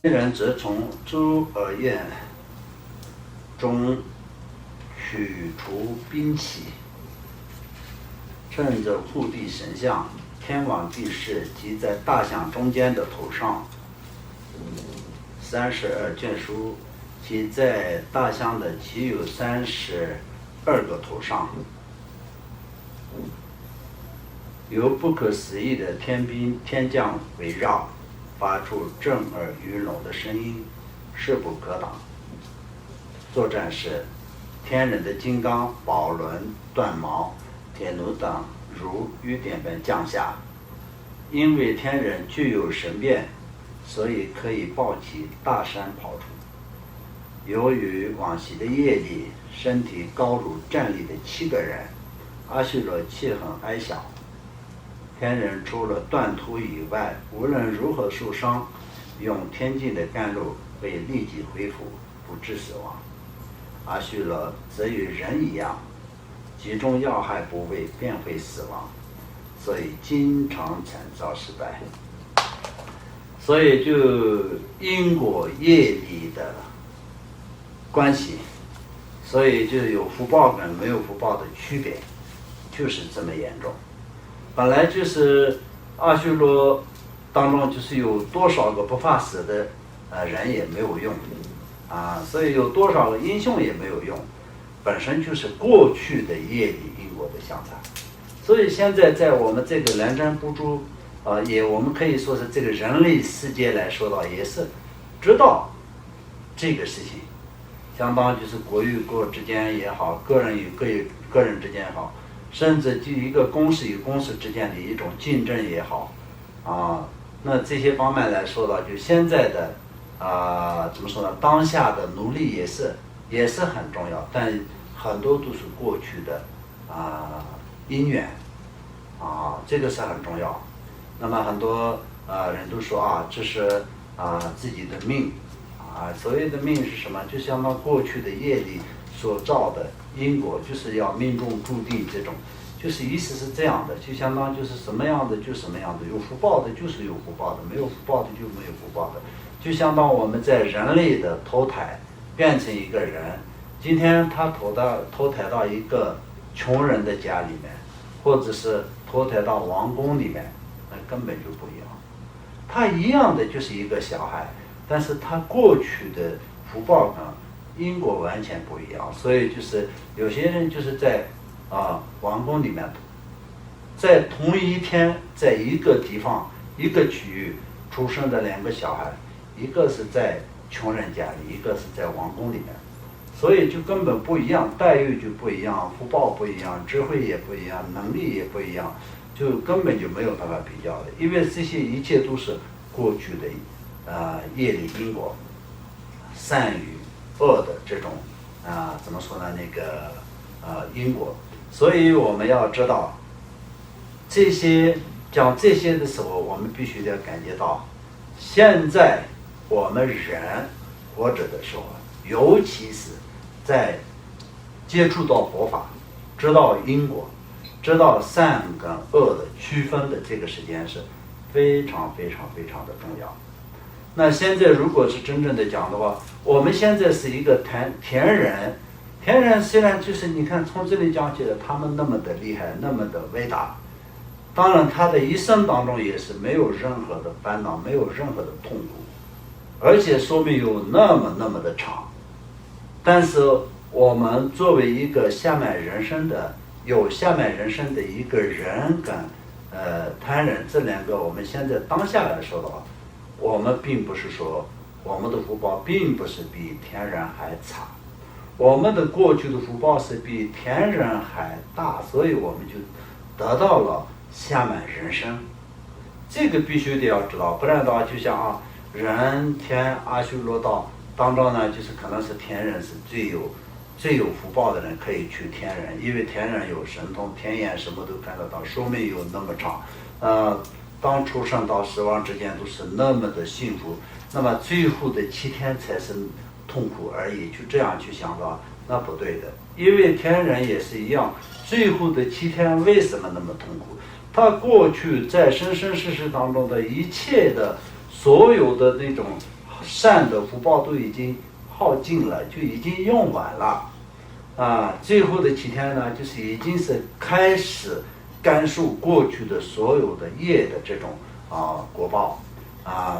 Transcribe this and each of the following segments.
人则从诸恶业中取除兵器，趁着护地神像、天王地士及在大象中间的头上32卷书，及在大象的其有32个头上，由不可思议的天兵天将围绕，发出震耳欲聋的声音，势不可挡。作战时，天人的金刚、宝轮、断矛、铁弩等如雨点般降下。因为天人具有神变，所以可以抱起大山跑出。由于往昔的业力，身体高如站立的7个人，阿修罗气很矮小。天人除了断途以外，无论如何受伤，用天境的甘露会立即恢复，不致死亡。阿修罗则与人一样，击中要害部位便会死亡，所以经常惨遭失败。所以就因果业力的关系，所以就有福报跟没有福报的区别，就是这么严重。本来就是阿修罗当中就是有多少个不怕死的人也没有用啊，所以有多少个英雄也没有用，本身就是过去的业力因果的相残。所以现在在我们这个南瞻部洲也我们可以说是这个人类世界来说到，也是知道这个事情，相当就是国与国之间也好，个人与个人之间也好，甚至就一个公司与公司之间的一种竞争也好那这些方面来说到，就现在的怎么说呢？当下的努力也是很重要，但很多都是过去的因缘这个是很重要。那么很多人都说这是自己的命所谓的命是什么？就相当过去的业力所造的因果，就是要命中注定这种，就是意思是这样的，就相当就是什么样的就什么样的，有福报的就是有福报的，没有福报的就没有福报的。就相当我们在人类的投胎变成一个人，今天他投胎到一个穷人的家里面，或者是投胎到王宫里面，那根本就不一样。他一样的就是一个小孩，但是他过去的福报跟因果完全不一样。所以就是有些人就是在王宫里面，在同一天在一个地方一个区域出生的2个小孩，一个是在穷人家里，一个是在王宫里面，所以就根本不一样，待遇就不一样，福报不一样，智慧也不一样，能力也不一样，就根本就没有办法比较的。因为这些一切都是过去的业力因果，善与恶的这种怎么说呢？那个因果。所以我们要知道讲这些的时候，我们必须得感觉到，现在我们人活着的时候，尤其是在接触到佛法，知道因果，知道善跟恶的区分的这个时间是非常非常非常的重要。那现在如果是真正的讲的话，我们现在是一个田人虽然就是你看从这里讲起来，他们那么的厉害，那么的伟大，当然他的一生当中也是没有任何的烦恼，没有任何的痛苦，而且寿命有那么的长。但是我们作为一个下面人生的一个人跟贪人，这2个我们现在当下来说的话，我们并不是说我们的福报并不是比天人还差，我们的过去的福报是比天人还大，所以我们就得到了下面人生。这个必须得要知道，不然的话就像人天阿修罗道当中呢，就是可能是天人是最有福报的人可以去天人，因为天人有神通，天眼什么都看得到，寿命有那么长当出生到死亡之间都是那么的幸福，那么最后的7天才是痛苦而已，就这样去想到那不对的。因为天人也是一样，最后的7天为什么那么痛苦？他过去在生生世世当中的一切的所有的那种善的福报都已经耗尽了，就已经用完了，最后的7天呢，就是已经是开始甘受过去的所有的业的这种果报，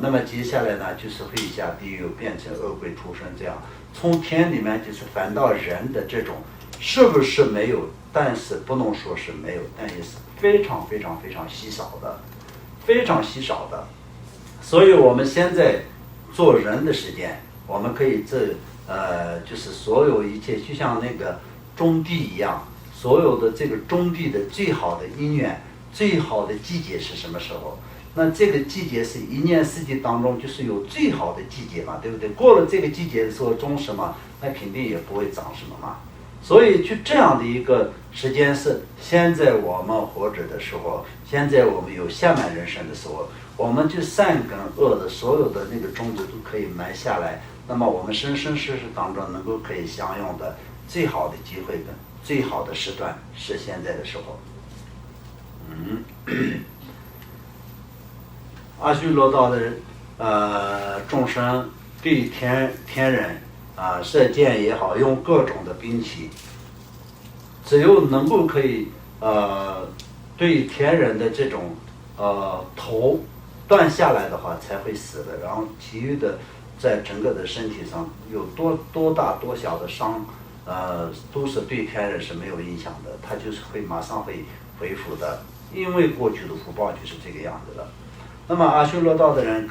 那么接下来呢，就是会下地狱，变成恶鬼畜生这样，从天里面就是反到人的这种，是不是没有？但是不能说是没有，但也是非常非常非常稀少的，非常稀少的。所以我们现在做人的时间，我们可以就是所有一切，就像那个种地一样，所有的这个种地的最好的因缘，最好的季节是什么时候？那这个季节是1年4季当中就是有最好的季节嘛，对不对？过了这个季节的时候种什么，那肯定也不会长什么嘛。所以就这样的一个时间是现在我们活着的时候，现在我们有下半人生的时候，我们就善跟恶的所有的那个种子都可以埋下来，那么我们生生世世当中能够可以相用的最好的机会跟最好的时段是现在的时候。阿修罗道的众生对天人射箭也好，用各种的兵器，只有能够可以对天人的这种头断下来的话才会死的，然后其余的在整个的身体上有多大多小的伤，都是对天人是没有影响的，他就是会马上会恢复的，因为过去的福报就是这个样子的。那么阿修罗道的人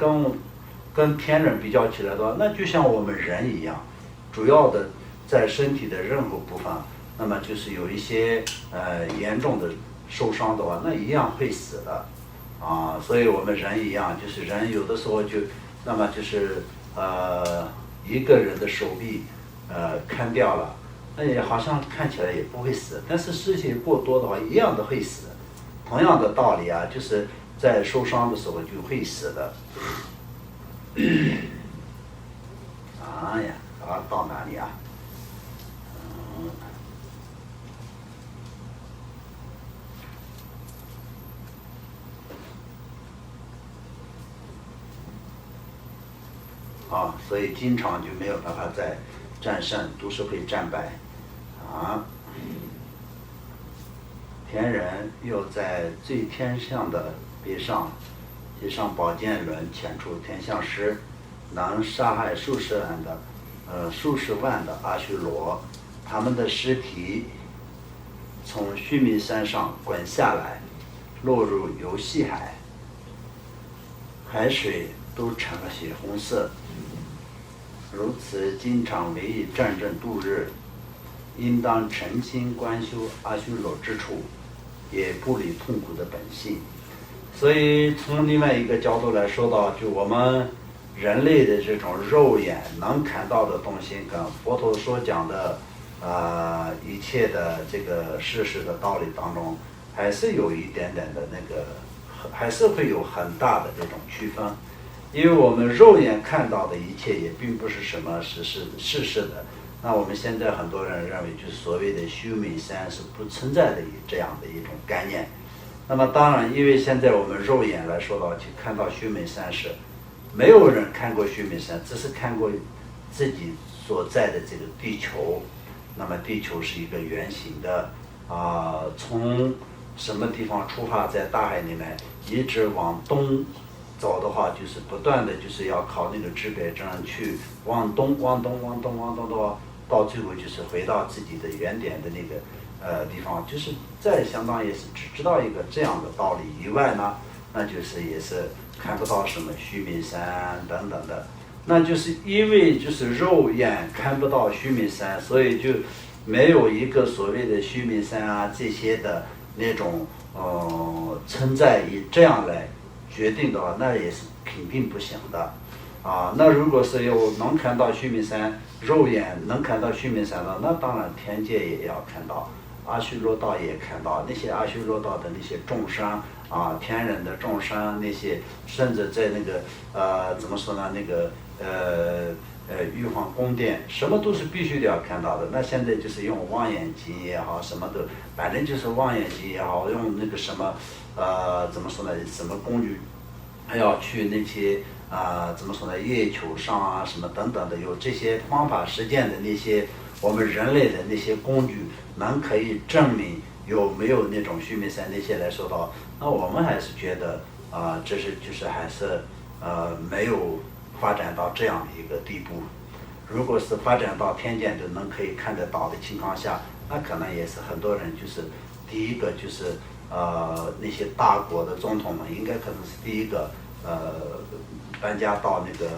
跟天人比较起来的话，那就像我们人一样，主要的在身体的任何部分，那么就是有一些严重的受伤的话，那一样会死的所以我们人一样，就是人有的时候就那么就是一个人的手臂砍掉了，那也好像看起来也不会死，但是事情过多的话一样的会死。同样的道理就是在受伤的时候就会死的。到哪里所以经常就没有办法再战胜，都是会战败天人又在最天上的边上接上宝剑轮，遣出天象师，能杀害数十万的阿修罗，他们的尸体从须弥山上滚下来，落入游戏海，海水都成了血红色。如此经常为以战争度日，应当诚心观修阿修罗之处，也不离痛苦的本性。所以从另外一个角度来说到，就我们人类的这种肉眼能看到的东西，跟佛陀所讲的一切的这个事实的道理当中，还是有一点点的那个，还是会有很大的这种区分。因为我们肉眼看到的一切也并不是什么事实的，那我们现在很多人认为就是所谓的须弥山是不存在的这样的一种概念。那么当然，因为现在我们肉眼来说到去看到须弥山时，没有人看过须弥山，只是看过自己所在的这个地球。那么地球是一个圆形的从什么地方出发，在大海里面一直往东走的话，就是不断的就是要靠那个指北针去往东到最后就是回到自己的原点的那个地方，就是再相当于是只知道一个这样的道理以外呢，那就是也是看不到什么须弥山等等的。那就是因为就是肉眼看不到须弥山，所以就没有一个所谓的须弥山这些的那种存在以这样来决定的话，那也是肯定不行的那如果是有能看到须弥山，肉眼能看到须弥山的，那当然天界也要看到，阿修罗道也看到，那些阿修罗道的那些众生天人的众生，那些甚至在那个怎么说呢，那个玉皇宫殿，什么都是必须得要看到的。那现在就是用望远镜也好，什么都，反正就是望远镜也好，用那个什么怎么说呢，什么工具，还要去那些怎么说呢，月球上啊什么等等的，有这些方法实践的那些我们人类的那些工具，可以证明有没有那种须弥山那些来说到，那我们还是觉得这是就是还是没有发展到这样的一个地步。如果是发展到天见的可以看得到的情况下，那可能也是很多人就是第一个就是那些大国的总统们应该可能是第一个搬家到那个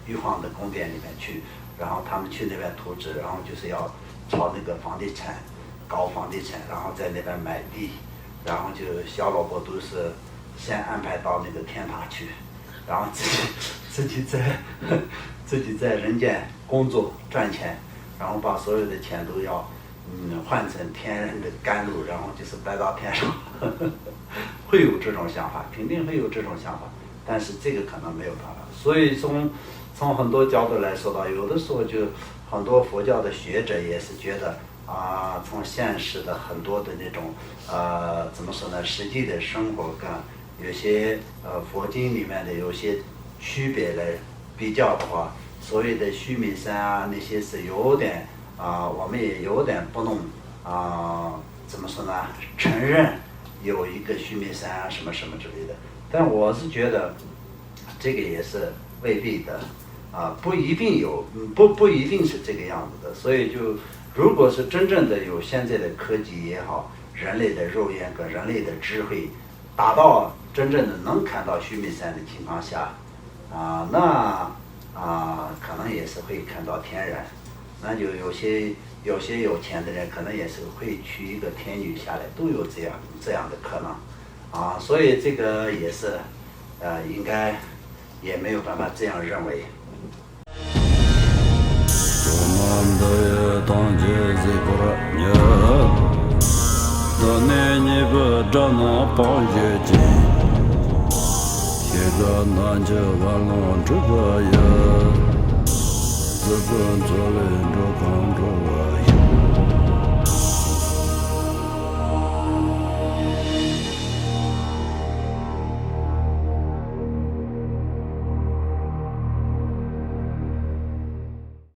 玉皇的宫殿里面去，然后他们去那边图纸，然后就是要炒那个房地产，搞房地产，然后在那边买地，然后就小老婆都是先安排到那个天堂去，然后自己在人间工作赚钱，然后把所有的钱都要换成天然的甘露，然后就是带到天上，会有这种想法，肯定会有这种想法，但是这个可能没有办法。所以从很多角度来说到，有的时候就很多佛教的学者也是觉得从现实的很多的那种怎么说呢，实际的生活跟有些佛经里面的有些区别来比较的话，所谓的须弥山那些是有点我们也有点不能怎么说呢，承认有一个须弥山什么什么之类的。但我是觉得这个也是未必的不一定有不一定是这个样子的。所以就如果是真正的有现在的科技也好，人类的肉眼跟人类的智慧达到真正的能看到须弥山的情况下那可能也是会看到天然，那就有些有钱的人可能也是会娶一个天女下来，都有这样的可能所以这个也是应该也没有办法这样认为。自尊自论着刚着我